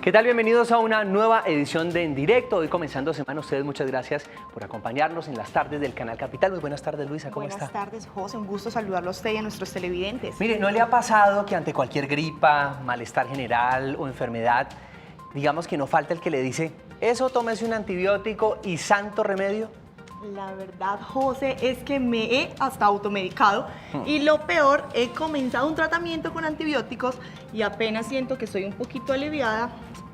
¿Qué tal? Bienvenidos a una nueva edición de En Directo. Hoy comenzando semana, ustedes muchas gracias por acompañarnos en las tardes del Canal Capital. Muy buenas tardes, Luisa, ¿cómo está? Buenas tardes, José. Un gusto saludarlo a usted y a nuestros televidentes. Mire, ¿no le ha pasado que ante cualquier gripa, malestar general o enfermedad, digamos que no falta el que le dice, eso tómese un antibiótico y santo remedio? La verdad, José, es que me he hasta automedicado y lo peor, he comenzado un tratamiento con antibióticos y apenas siento que estoy un poquito aliviada,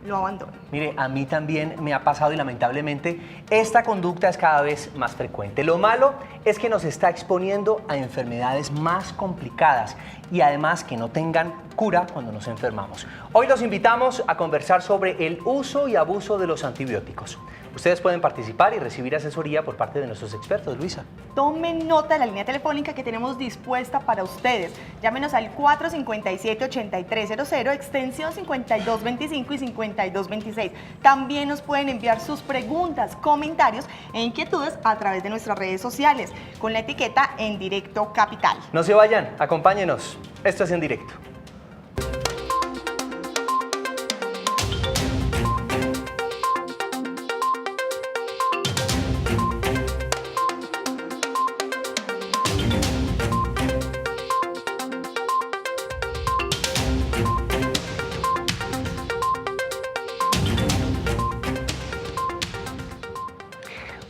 lo abandono. Mire, a mí también me ha pasado y lamentablemente esta conducta es cada vez más frecuente. Lo malo es que nos está exponiendo a enfermedades más complicadas y además que no tengan cura cuando nos enfermamos. Hoy los invitamos a conversar sobre el uso y abuso de los antibióticos. Ustedes pueden participar y recibir asesoría por parte de nuestros expertos, Luisa. Tomen nota de la línea telefónica que tenemos dispuesta para ustedes. Llámenos al 457-8300, extensión 5225 y 5226. También nos pueden enviar sus preguntas, comentarios e inquietudes a través de nuestras redes sociales con la etiqueta En Directo Capital. No se vayan, acompáñenos. Esto es En Directo.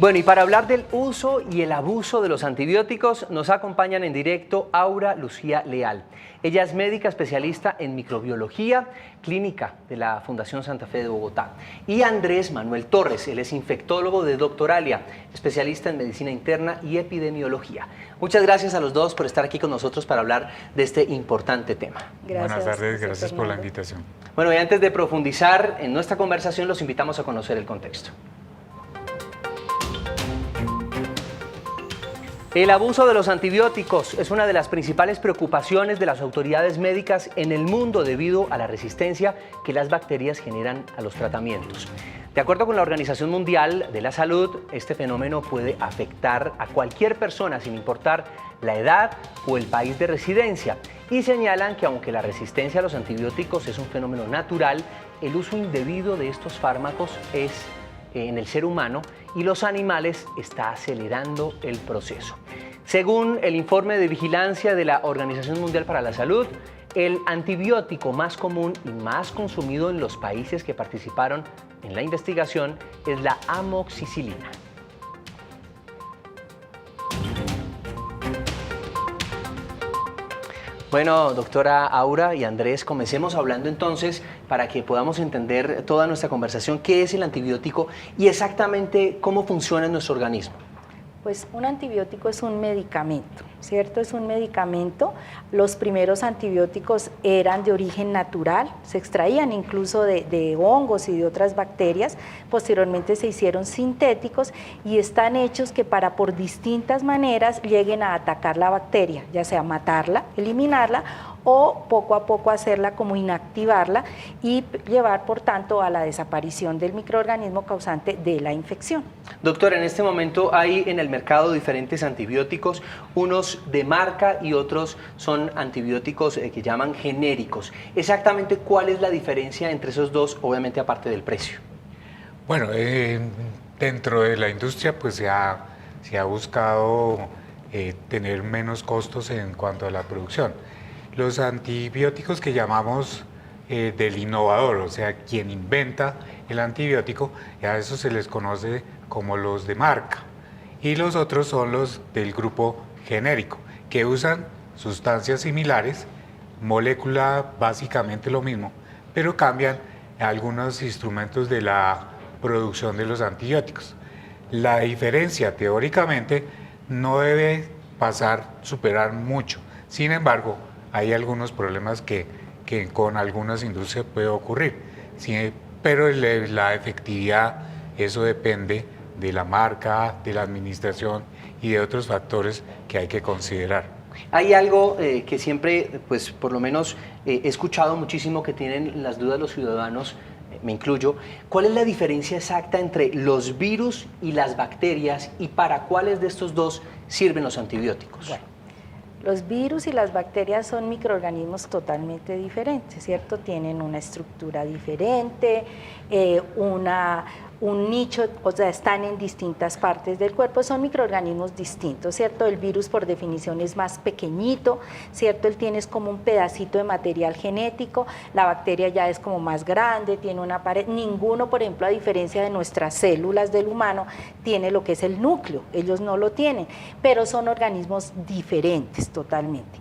Bueno, y para hablar del uso y el abuso de los antibióticos, nos acompañan en directo Aura Lucía Leal. Ella es médica especialista en microbiología clínica de la Fundación Santa Fe de Bogotá. Y Andrés Manuel Torres, él es infectólogo de Doctoralia, especialista en medicina interna y epidemiología. Muchas gracias a los dos por estar aquí con nosotros para hablar de este importante tema. Gracias. Buenas tardes, gracias por la invitación. Bueno, y antes de profundizar en nuestra conversación, los invitamos a conocer el contexto. El abuso de los antibióticos es una de las principales preocupaciones de las autoridades médicas en el mundo debido a la resistencia que las bacterias generan a los tratamientos. De acuerdo con la Organización Mundial de la Salud, este fenómeno puede afectar a cualquier persona sin importar la edad o el país de residencia y señalan que aunque la resistencia a los antibióticos es un fenómeno natural, el uso indebido de estos fármacos en el ser humano y los animales está acelerando el proceso. Según el informe de vigilancia de la Organización Mundial para la Salud, el antibiótico más común y más consumido en los países que participaron en la investigación es la amoxicilina. Bueno, doctora Aura y Andrés, comencemos hablando entonces para que podamos entender toda nuestra conversación, qué es el antibiótico y exactamente cómo funciona en nuestro organismo. Pues un antibiótico es un medicamento, ¿cierto? Es un medicamento. Los primeros antibióticos eran de origen natural, se extraían incluso de hongos y de otras bacterias. Posteriormente se hicieron sintéticos y están hechos que por distintas maneras lleguen a atacar la bacteria, ya sea matarla, eliminarla o poco a poco hacerla como inactivarla y llevar por tanto a la desaparición del microorganismo causante de la infección. Doctora, en este momento hay en el mercado diferentes antibióticos, unos de marca y otros son antibióticos que llaman genéricos. Exactamente, ¿cuál es la diferencia entre esos dos, obviamente aparte del precio? Bueno, dentro de la industria pues se ha buscado tener menos costos en cuanto a la producción. Los antibióticos que llamamos del innovador, o sea, quien inventa el antibiótico, a eso se les conoce como los de marca. Y los otros son los del grupo genérico, que usan sustancias similares, molécula básicamente lo mismo, pero cambian algunos instrumentos de la producción de los antibióticos. La diferencia teóricamente no debe superar mucho, sin embargo, hay algunos problemas que con algunas industrias puede ocurrir, sí, pero la efectividad, eso depende de la marca, de la administración y de otros factores que hay que considerar. Hay algo que siempre, pues por lo menos he escuchado muchísimo que tienen las dudas los ciudadanos, me incluyo. ¿Cuál es la diferencia exacta entre los virus y las bacterias y para cuáles de estos dos sirven los antibióticos? Bueno, Los virus y las bacterias son microorganismos totalmente diferentes, ¿cierto? Tienen una estructura diferente, un nicho, o sea, están en distintas partes del cuerpo, son microorganismos distintos, ¿cierto? El virus por definición es más pequeñito, ¿cierto? Él tiene como un pedacito de material genético, la bacteria ya es como más grande, tiene una pared, ninguno, por ejemplo, a diferencia de nuestras células del humano, tiene lo que es el núcleo, ellos no lo tienen, pero son organismos diferentes totalmente.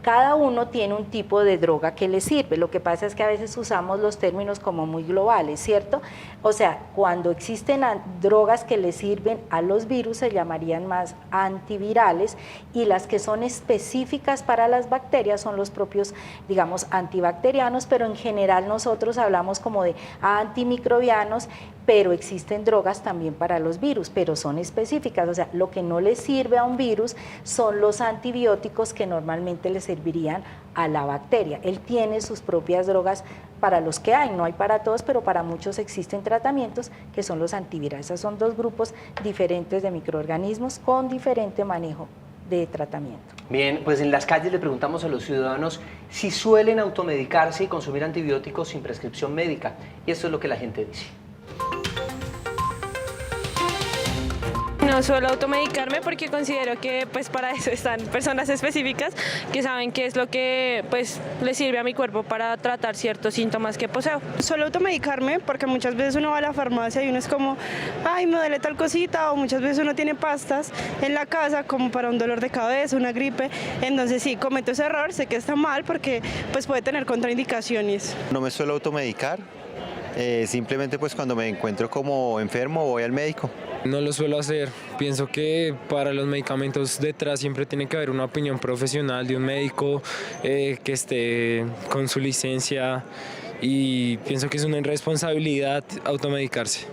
Cada uno tiene un tipo de droga que le sirve, lo que pasa es que a veces usamos los términos como muy globales, ¿cierto? O sea, cuando existen drogas que le sirven a los virus se llamarían más antivirales y las que son específicas para las bacterias son los propios, digamos, antibacterianos, pero en general nosotros hablamos como de antimicrobianos, pero existen drogas también para los virus, pero son específicas, o sea, lo que no le sirve a un virus son los antibióticos que normalmente le servirían a la bacteria. Él tiene sus propias drogas para los que hay, no hay para todos, pero para muchos existen tratamientos que son los antivirales. Esos son dos grupos diferentes de microorganismos con diferente manejo de tratamiento. Bien, pues en las calles le preguntamos a los ciudadanos si suelen automedicarse y consumir antibióticos sin prescripción médica, y esto es lo que la gente dice. No suelo automedicarme porque considero que pues para eso están personas específicas que saben qué es lo que pues le sirve a mi cuerpo para tratar ciertos síntomas que poseo. Suelo automedicarme porque muchas veces uno va a la farmacia y uno es como, ay, me duele tal cosita, o muchas veces uno tiene pastas en la casa como para un dolor de cabeza, una gripe, entonces sí, cometo ese error, sé que está mal porque pues puede tener contraindicaciones. No me suelo automedicar, simplemente pues cuando me encuentro como enfermo voy al médico. No lo suelo hacer. Pienso que para los medicamentos detrás siempre tiene que haber una opinión profesional de un médico que esté con su licencia y pienso que es una irresponsabilidad automedicarse.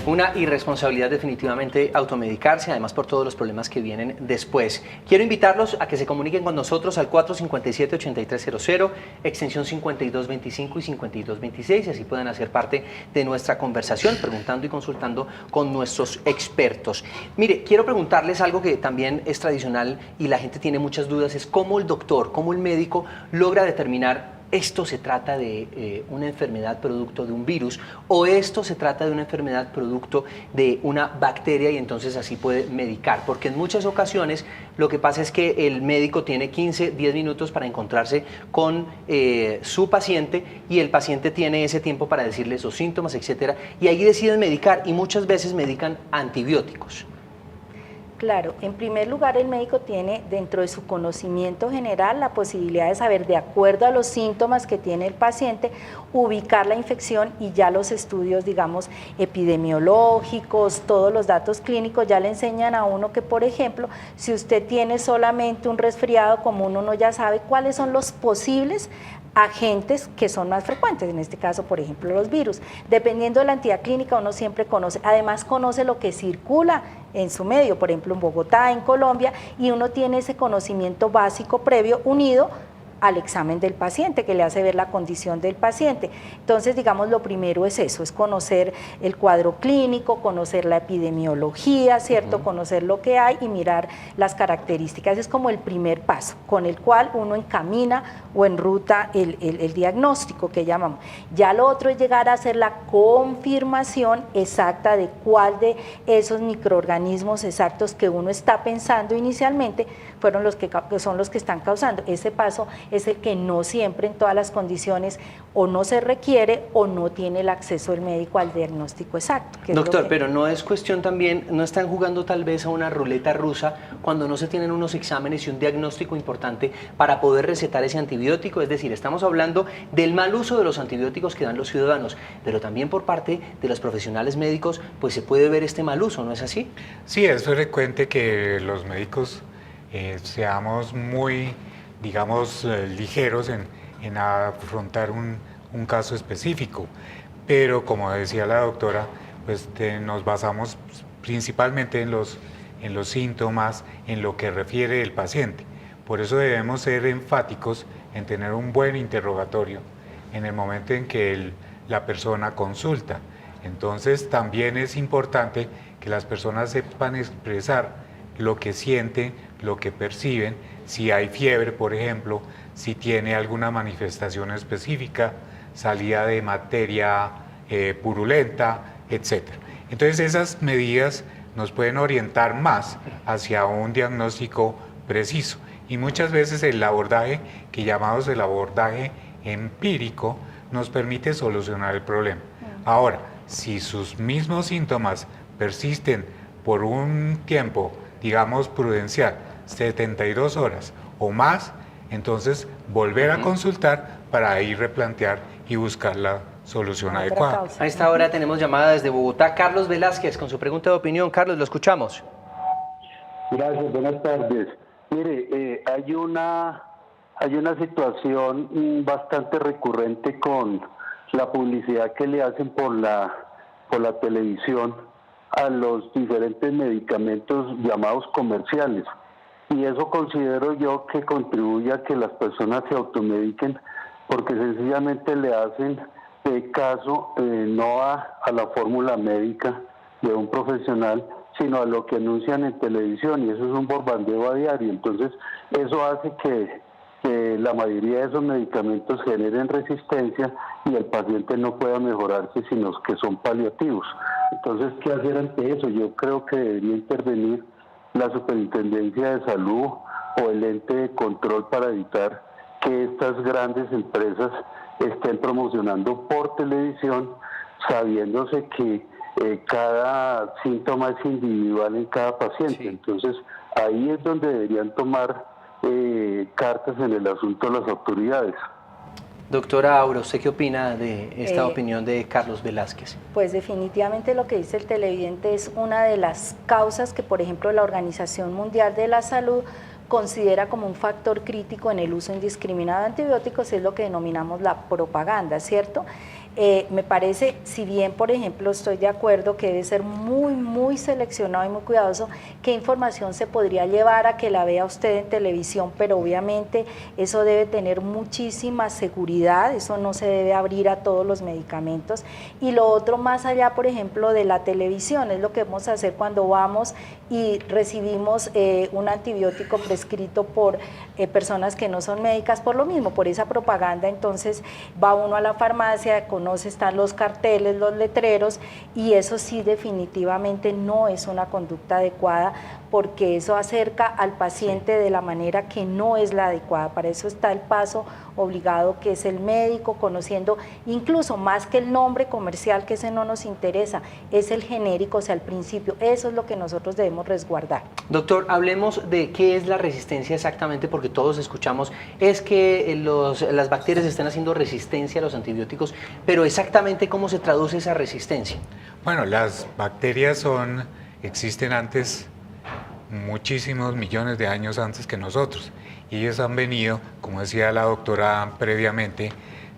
Una irresponsabilidad definitivamente automedicarse, además por todos los problemas que vienen después. Quiero invitarlos a que se comuniquen con nosotros al 457-8300, extensión 5225 y 5226, y así puedan hacer parte de nuestra conversación, preguntando y consultando con nuestros expertos. Mire, quiero preguntarles algo que también es tradicional y la gente tiene muchas dudas, es cómo el doctor, cómo el médico logra determinar esto se trata de una enfermedad producto de un virus o esto se trata de una enfermedad producto de una bacteria y entonces así puede medicar, porque en muchas ocasiones lo que pasa es que el médico tiene 15, 10 minutos para encontrarse con su paciente y el paciente tiene ese tiempo para decirle sus síntomas, etcétera, y ahí deciden medicar y muchas veces medican antibióticos. Claro, en primer lugar el médico tiene dentro de su conocimiento general la posibilidad de saber, de acuerdo a los síntomas que tiene el paciente, ubicar la infección y ya los estudios, digamos, epidemiológicos, todos los datos clínicos ya le enseñan a uno que, por ejemplo, si usted tiene solamente un resfriado común, uno ya sabe cuáles son los posibles agentes que son más frecuentes, en este caso, por ejemplo, los virus. Dependiendo de la entidad clínica, uno siempre conoce, además conoce lo que circula en su medio, por ejemplo, en Bogotá, en Colombia, y uno tiene ese conocimiento básico previo unido al examen del paciente, que le hace ver la condición del paciente. Entonces, digamos, lo primero es eso, es conocer el cuadro clínico, conocer la epidemiología, ¿cierto? Conocer lo que hay y mirar las características. Es como el primer paso, con el cual uno encamina o enruta el diagnóstico que llamamos. Ya lo otro es llegar a hacer la confirmación exacta de cuál de esos microorganismos exactos que uno está pensando inicialmente fueron los que son los que están causando. Ese paso es el que no siempre en todas las condiciones o no se requiere o no tiene el acceso el médico al diagnóstico exacto. Doctor, pero no es cuestión también, no están jugando tal vez a una ruleta rusa cuando no se tienen unos exámenes y un diagnóstico importante para poder recetar ese antibiótico. Es decir, estamos hablando del mal uso de los antibióticos que dan los ciudadanos, pero también por parte de los profesionales médicos, pues se puede ver este mal uso, ¿no es así? Sí, es frecuente que los médicos seamos muy, digamos, ligeros en afrontar un caso específico, pero como decía la doctora, pues nos basamos principalmente en los síntomas, en lo que refiere el paciente. Por eso debemos ser enfáticos en tener un buen interrogatorio en el momento en que la persona consulta. Entonces también es importante que que las personas sepan expresar lo que sienten, lo que perciben, si hay fiebre, por ejemplo, si tiene alguna manifestación específica, salida de materia purulenta, etc. Entonces esas medidas nos pueden orientar más hacia un diagnóstico preciso. Y muchas veces el abordaje, que llamamos el abordaje empírico, nos permite solucionar el problema. Ahora, si sus mismos síntomas persisten por un tiempo, digamos prudencial, 72 horas o más, entonces volver a consultar para ahí replantear y buscar la solución adecuada. A esta hora tenemos llamada desde Bogotá, Carlos Velázquez, con su pregunta de opinión. Carlos, lo escuchamos. Gracias, buenas tardes. Mire, hay una situación bastante recurrente con la publicidad que le hacen por la televisión a los diferentes medicamentos llamados comerciales. Y eso considero yo que contribuye a que las personas se automediquen porque sencillamente le hacen caso no a la fórmula médica de un profesional, sino a lo que anuncian en televisión, y eso es un bombardeo a diario. Entonces eso hace que la mayoría de esos medicamentos generen resistencia y el paciente no pueda mejorarse, sino que son paliativos. Entonces, ¿qué hacer ante eso? Yo creo que debería intervenir la Superintendencia de Salud o el ente de control para evitar que estas grandes empresas estén promocionando por televisión, sabiéndose que cada síntoma es individual en cada paciente. Sí. Entonces, ahí es donde deberían tomar cartas en el asunto las autoridades. Doctora Aura, ¿usted qué opina de esta opinión de Carlos Velázquez? Pues definitivamente lo que dice el televidente es una de las causas que, por ejemplo, la Organización Mundial de la Salud considera como un factor crítico en el uso indiscriminado de antibióticos, es lo que denominamos la propaganda, ¿cierto? Me parece, si bien, por ejemplo, estoy de acuerdo que debe ser muy seleccionado y muy cuidadoso qué información se podría llevar a que la vea usted en televisión, pero obviamente eso debe tener muchísima seguridad, eso no se debe abrir a todos los medicamentos. Y lo otro, más allá, por ejemplo, de la televisión, es lo que vamos a hacer cuando vamos y recibimos un antibiótico prescrito por personas que no son médicas, por lo mismo, por esa propaganda. Entonces va uno a la farmacia, están los carteles, los letreros, y eso sí definitivamente no es una conducta adecuada, porque eso acerca al paciente de la manera que no es la adecuada. Para eso está el paso obligado, que es el médico, conociendo incluso más que el nombre comercial, que ese no nos interesa, es el genérico, o sea, al principio. Eso es lo que nosotros debemos resguardar. Doctor, hablemos de qué es la resistencia exactamente, porque todos escuchamos es que las bacterias están haciendo resistencia a los antibióticos, pero exactamente cómo se traduce esa resistencia. Bueno, las bacterias existen antes, muchísimos millones de años antes que nosotros, y ellos han venido, como decía la doctora previamente,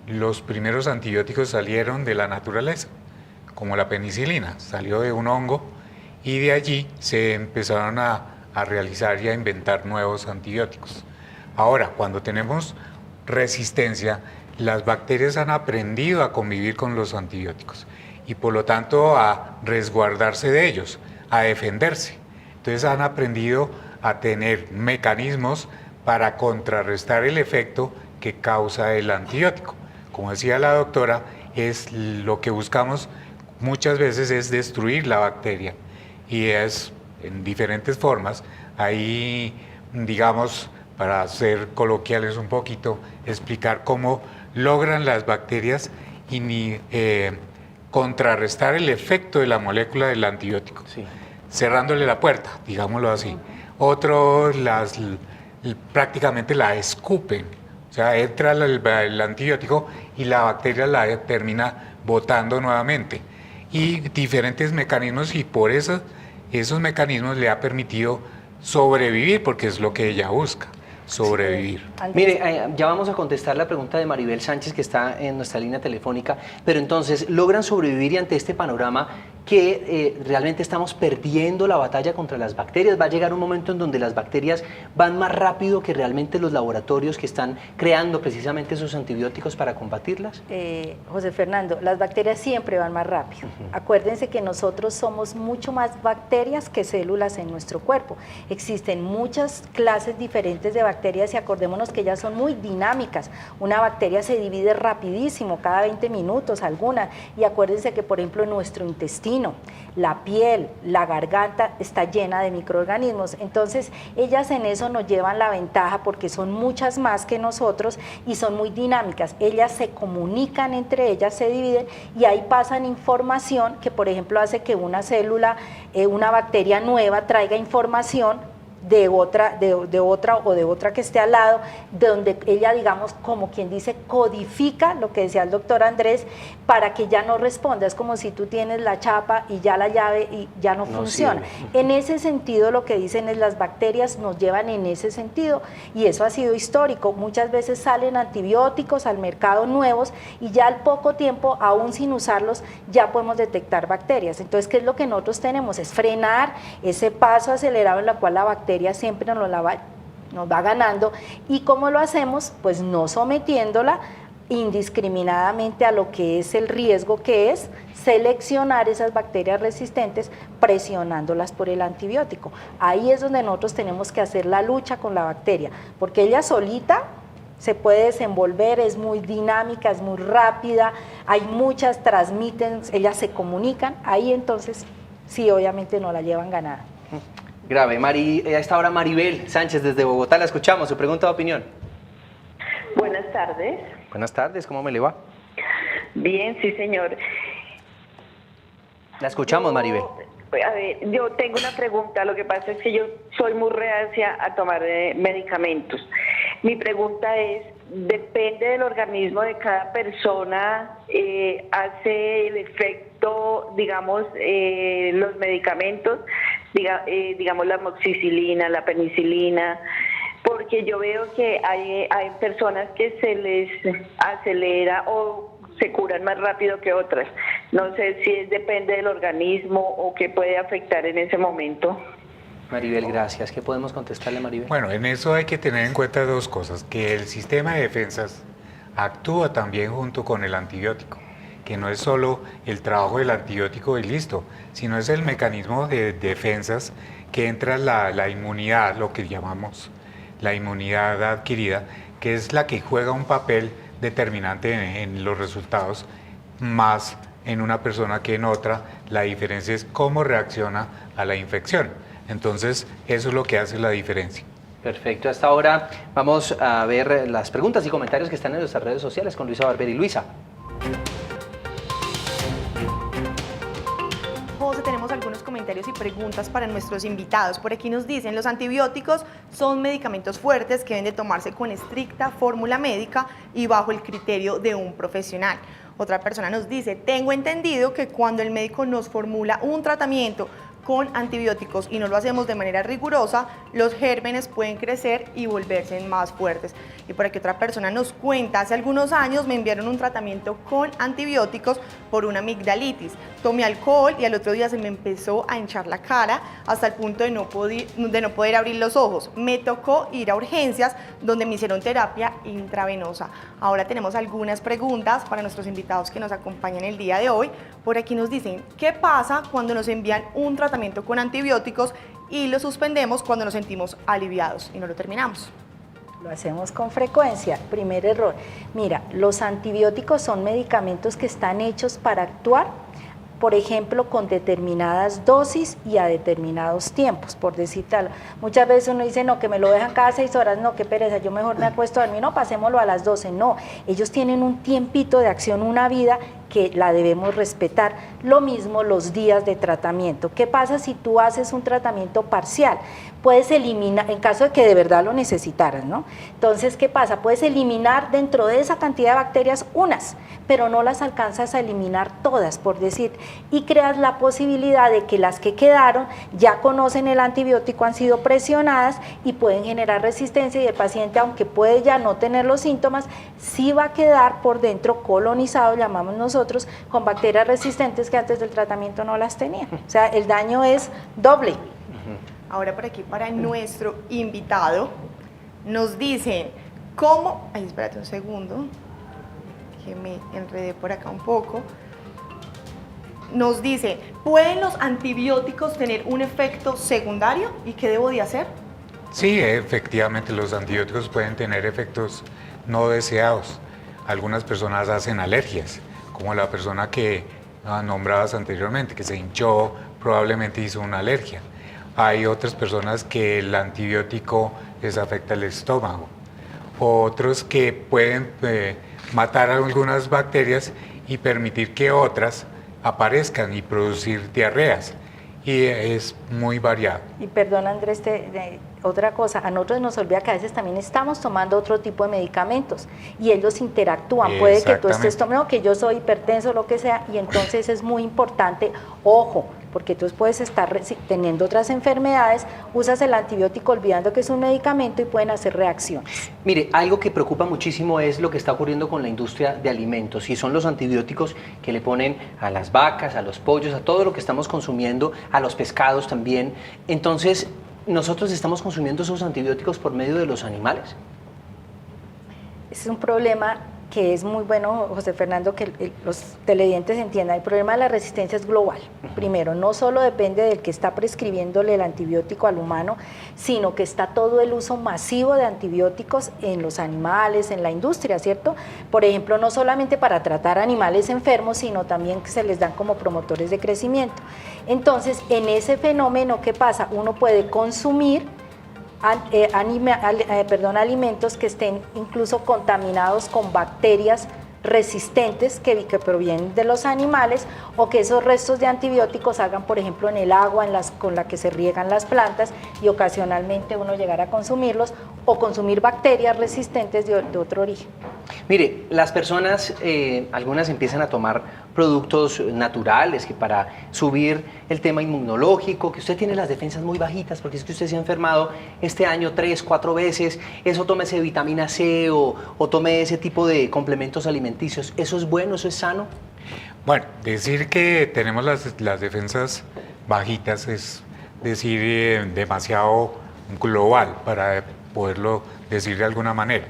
los primeros antibióticos salieron de la naturaleza, como la penicilina, salió de un hongo, y de allí se empezaron a realizar y a inventar nuevos antibióticos. Ahora, cuando tenemos resistencia, las bacterias han aprendido a convivir con los antibióticos y por lo tanto a resguardarse de ellos, a defenderse. Entonces han aprendido a tener mecanismos para contrarrestar el efecto que causa el antibiótico. Como decía la doctora, lo que buscamos muchas veces es destruir la bacteria, y es en diferentes formas. Ahí, digamos, para ser coloquiales un poquito, explicar cómo logran las bacterias contrarrestar el efecto de la molécula del antibiótico, sí, cerrándole la puerta, digámoslo así. Otros prácticamente la escupen, o sea, entra el antibiótico y la bacteria la termina botando nuevamente. Y diferentes mecanismos, y por esos mecanismos le ha permitido sobrevivir, porque es lo que ella busca. Sobrevivir. Sí. Mire, ya vamos a contestar la pregunta de Maribel Sánchez, que está en nuestra línea telefónica, pero entonces, ¿logran sobrevivir? Y ante este panorama, que realmente estamos perdiendo la batalla contra las bacterias. Va a llegar un momento en donde las bacterias van más rápido que realmente los laboratorios que están creando precisamente esos antibióticos para combatirlas. José Fernando, las bacterias siempre van más rápido. Acuérdense que nosotros somos mucho más bacterias que células en nuestro cuerpo. Existen muchas clases diferentes de bacterias y acordémonos que ellas son muy dinámicas. Una bacteria se divide rapidísimo, cada 20 minutos alguna, y acuérdense que por ejemplo en nuestro intestino, la piel, la garganta está llena de microorganismos, entonces ellas en eso nos llevan la ventaja porque son muchas más que nosotros y son muy dinámicas. Ellas se comunican entre ellas, se dividen y ahí pasan información que por ejemplo hace que una célula, una bacteria nueva traiga información de otra que esté al lado, de donde ella, digamos, como quien dice, codifica lo que decía el doctor Andrés, para que ya no responda. Es como si tú tienes la chapa y ya la llave y ya no funciona. En ese sentido, lo que dicen es las bacterias nos llevan en ese sentido y eso ha sido histórico. Muchas veces salen antibióticos al mercado nuevos y ya al poco tiempo, aún sin usarlos, ya podemos detectar bacterias. Entonces, ¿qué es lo que nosotros tenemos? Es frenar ese paso acelerado en la cual la bacteria siempre nos va ganando. ¿Y cómo lo hacemos? Pues no sometiéndola indiscriminadamente a lo que es el riesgo, que es seleccionar esas bacterias resistentes presionándolas por el antibiótico. Ahí es donde nosotros tenemos que hacer la lucha con la bacteria, porque ella solita se puede desenvolver, es muy dinámica, es muy rápida, hay muchas, transmiten, ellas se comunican, ahí entonces sí, obviamente no la llevan ganada. Grave. A esta hora Maribel Sánchez desde Bogotá, la escuchamos, su pregunta de opinión. Buenas tardes. Buenas tardes, ¿cómo me le va? Bien, sí señor. La escuchamos, Maribel. A ver, yo tengo una pregunta, lo que pasa es que yo soy muy reacia a tomar medicamentos. Mi pregunta es, ¿depende del organismo de cada persona, hace el efecto, digamos, los medicamentos, digamos la amoxicilina, la penicilina? Porque yo veo que hay personas que se les acelera o se curan más rápido que otras. No sé si depende del organismo o qué puede afectar en ese momento. Maribel, gracias. ¿Qué podemos contestarle, Maribel? Bueno, en eso hay que tener en cuenta dos cosas, que el sistema de defensas actúa también junto con el antibiótico, que no es solo el trabajo del antibiótico y listo, sino es el mecanismo de defensas que entra la inmunidad, lo que llamamos la inmunidad adquirida, que es la que juega un papel determinante en los resultados, más en una persona que en otra. La diferencia es cómo reacciona a la infección. Entonces, eso es lo que hace la diferencia. Perfecto. Hasta ahora vamos a ver las preguntas y comentarios que están en nuestras redes sociales con Luisa Barberi. Luisa. José, tenemos algunos comentarios y preguntas para nuestros invitados. Por aquí nos dicen, los antibióticos son medicamentos fuertes que deben de tomarse con estricta fórmula médica y bajo el criterio de un profesional. Otra persona nos dice, tengo entendido que cuando el médico nos formula un tratamiento con antibióticos y no lo hacemos de manera rigurosa, los gérmenes pueden crecer y volverse más fuertes. Y por aquí otra persona nos cuenta, hace algunos años me enviaron un tratamiento con antibióticos por una amigdalitis. Tomé alcohol y al otro día se me empezó a hinchar la cara hasta el punto de no poder abrir los ojos. Me tocó ir a urgencias donde me hicieron terapia intravenosa. Ahora tenemos algunas preguntas para nuestros invitados que nos acompañan el día de hoy. Por aquí nos dicen, ¿qué pasa cuando nos envían un tratamiento con antibióticos y lo suspendemos cuando nos sentimos aliviados y no lo terminamos? Lo hacemos con frecuencia. Primer error. Mira, los antibióticos son medicamentos que están hechos para actuar, por ejemplo, con determinadas dosis y a determinados tiempos, por decir tal. Muchas veces uno dice, no, que me lo dejan cada 6 horas, no, qué pereza, yo mejor me acuesto a dormir, no, pasémoslo a las 12, no. Ellos tienen un tiempito de acción, una vida que la debemos respetar. Lo mismo los días de tratamiento. ¿Qué pasa si tú haces un tratamiento parcial? Puedes eliminar, en caso de que de verdad lo necesitaras, ¿no? Entonces, ¿qué pasa? Puedes eliminar dentro de esa cantidad de bacterias unas, pero no las alcanzas a eliminar todas, por decir, y creas la posibilidad de que las que quedaron ya conocen el antibiótico, han sido presionadas y pueden generar resistencia, y el paciente, aunque puede ya no tener los síntomas, sí va a quedar por dentro colonizado, llamamos nosotros, nosotros con bacterias resistentes que antes del tratamiento no las tenían. O sea, el daño es doble. Ahora por aquí para nuestro invitado nos dicen cómo... Ay, espérate un segundo, que me enredé por acá un poco. Nos dice, ¿pueden los antibióticos tener un efecto secundario? ¿Y qué debo de hacer? Sí, efectivamente los antibióticos pueden tener efectos no deseados. Algunas personas hacen alergias, como la persona que nombrabas anteriormente, que se hinchó, probablemente hizo una alergia. Hay otras personas que el antibiótico les afecta el estómago. Otros que pueden matar algunas bacterias y permitir que otras aparezcan y producir diarreas. Y es muy variado. Y perdón, Andrés, otra cosa, a nosotros nos olvida que a veces también estamos tomando otro tipo de medicamentos y ellos interactúan. Puede que tú estés tomando, que yo soy hipertenso, lo que sea, y entonces es muy importante, ojo, porque tú puedes estar teniendo otras enfermedades, usas el antibiótico olvidando que es un medicamento y pueden hacer reacciones. Mire, algo que preocupa muchísimo es lo que está ocurriendo con la industria de alimentos y son los antibióticos que le ponen a las vacas, a los pollos, a todo lo que estamos consumiendo, a los pescados también. Entonces, ¿nosotros estamos consumiendo esos antibióticos por medio de los animales? Es un problema que es muy bueno, José Fernando, que los televidentes entiendan. El problema de la resistencia es global. Primero, no solo depende del que está prescribiéndole el antibiótico al humano, sino que está todo el uso masivo de antibióticos en los animales, en la industria, ¿cierto? Por ejemplo, no solamente para tratar animales enfermos, sino también que se les dan como promotores de crecimiento. Entonces, en ese fenómeno, ¿qué pasa? Uno puede consumir alimentos que estén incluso contaminados con bacterias resistentes que provienen de los animales, o que esos restos de antibióticos salgan, por ejemplo, en el agua con la que se riegan las plantas, y ocasionalmente uno llegar a consumirlos o consumir bacterias resistentes de otro origen. Mire, las personas, algunas empiezan a tomar productos naturales que para subir el tema inmunológico, que usted tiene las defensas muy bajitas porque es que usted se ha enfermado este año 3, 4 veces, eso tómese vitamina C o tome ese tipo de complementos alimenticios. ¿Eso es bueno, eso es sano? Bueno, decir que tenemos las defensas bajitas es decir demasiado global para poderlo decir de alguna manera.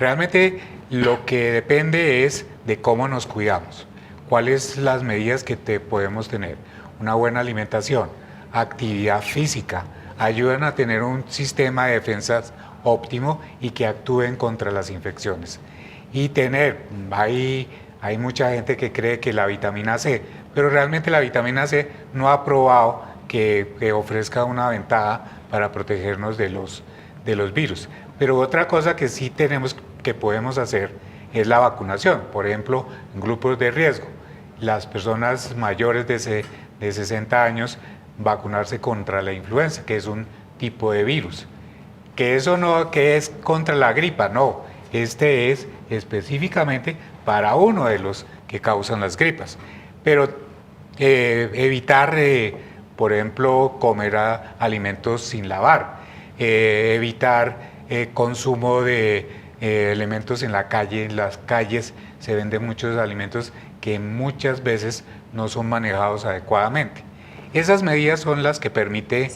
Realmente lo que depende es de cómo nos cuidamos, cuáles las medidas que podemos tener. Una buena alimentación, actividad física, ayudan a tener un sistema de defensas óptimo y que actúen contra las infecciones. Y hay mucha gente que cree que la vitamina C, pero realmente la vitamina C no ha probado que ofrezca una ventaja para protegernos de los virus. Pero otra cosa que sí podemos hacer es la vacunación. Por ejemplo, en grupos de riesgo, las personas mayores de 60 años, vacunarse contra la influenza, que es un tipo de virus. Que eso no, que es contra la gripa, no. Este es específicamente para uno de los que causan las gripas. Pero evitar, por ejemplo, comer alimentos sin lavar, evitar consumo de elementos en la calle. En las calles se venden muchos alimentos que muchas veces no son manejados adecuadamente. Esas medidas son las que permiten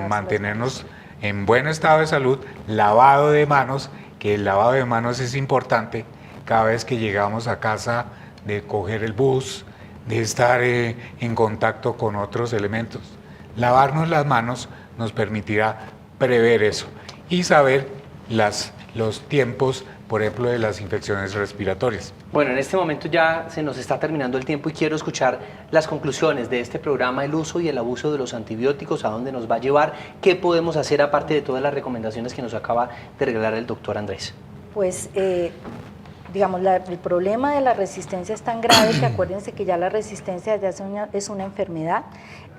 mantenernos en buen estado de salud, lavado de manos, que el lavado de manos es importante cada vez que llegamos a casa, de coger el bus, de estar en contacto con otros elementos. Lavarnos las manos nos permitirá prever eso y saber los tiempos, por ejemplo, de las infecciones respiratorias. Bueno, en este momento ya se nos está terminando el tiempo y quiero escuchar las conclusiones de este programa, el uso y el abuso de los antibióticos, a dónde nos va a llevar, qué podemos hacer aparte de todas las recomendaciones que nos acaba de regalar el doctor Andrés. Pues, digamos, el problema de la resistencia es tan grave que acuérdense que ya la resistencia desde hace años es una enfermedad.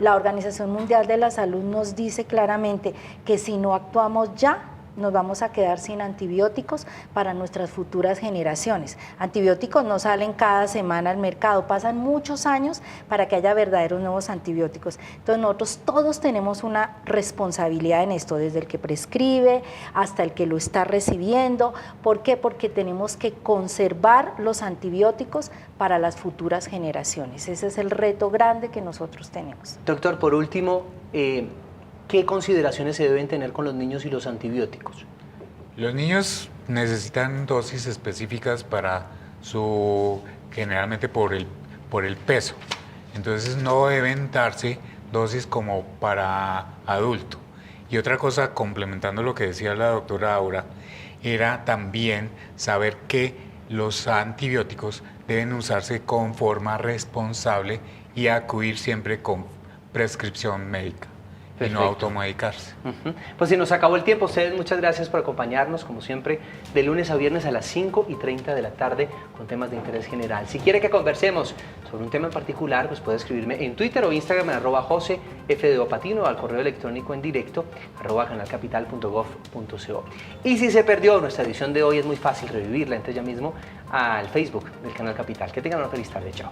La Organización Mundial de la Salud nos dice claramente que si no actuamos ya, nos vamos a quedar sin antibióticos para nuestras futuras generaciones. Antibióticos no salen cada semana al mercado, pasan muchos años para que haya verdaderos nuevos antibióticos. Entonces nosotros todos tenemos una responsabilidad en esto, desde el que prescribe hasta el que lo está recibiendo. ¿Por qué? Porque tenemos que conservar los antibióticos para las futuras generaciones. Ese es el reto grande que nosotros tenemos. Doctor, por último, ¿qué consideraciones se deben tener con los niños y los antibióticos? Los niños necesitan dosis específicas para generalmente por el peso. Entonces no deben darse dosis como para adulto. Y otra cosa, complementando lo que decía la doctora Aura, era también saber que los antibióticos deben usarse con forma responsable y acudir siempre con prescripción médica. Perfecto. Y no automedicarse. Pues se nos acabó el tiempo. Ustedes, muchas gracias por acompañarnos, como siempre, de lunes a viernes a las 5:30 de la tarde con temas de interés general. Si quiere que conversemos sobre un tema en particular, pues puede escribirme en Twitter o Instagram en @josefdopatino o al correo electrónico en directo @canalcapital.gov.co. Y si se perdió nuestra edición de hoy, es muy fácil revivirla. Entre ya mismo al Facebook del Canal Capital. Que tengan una feliz tarde. Chao.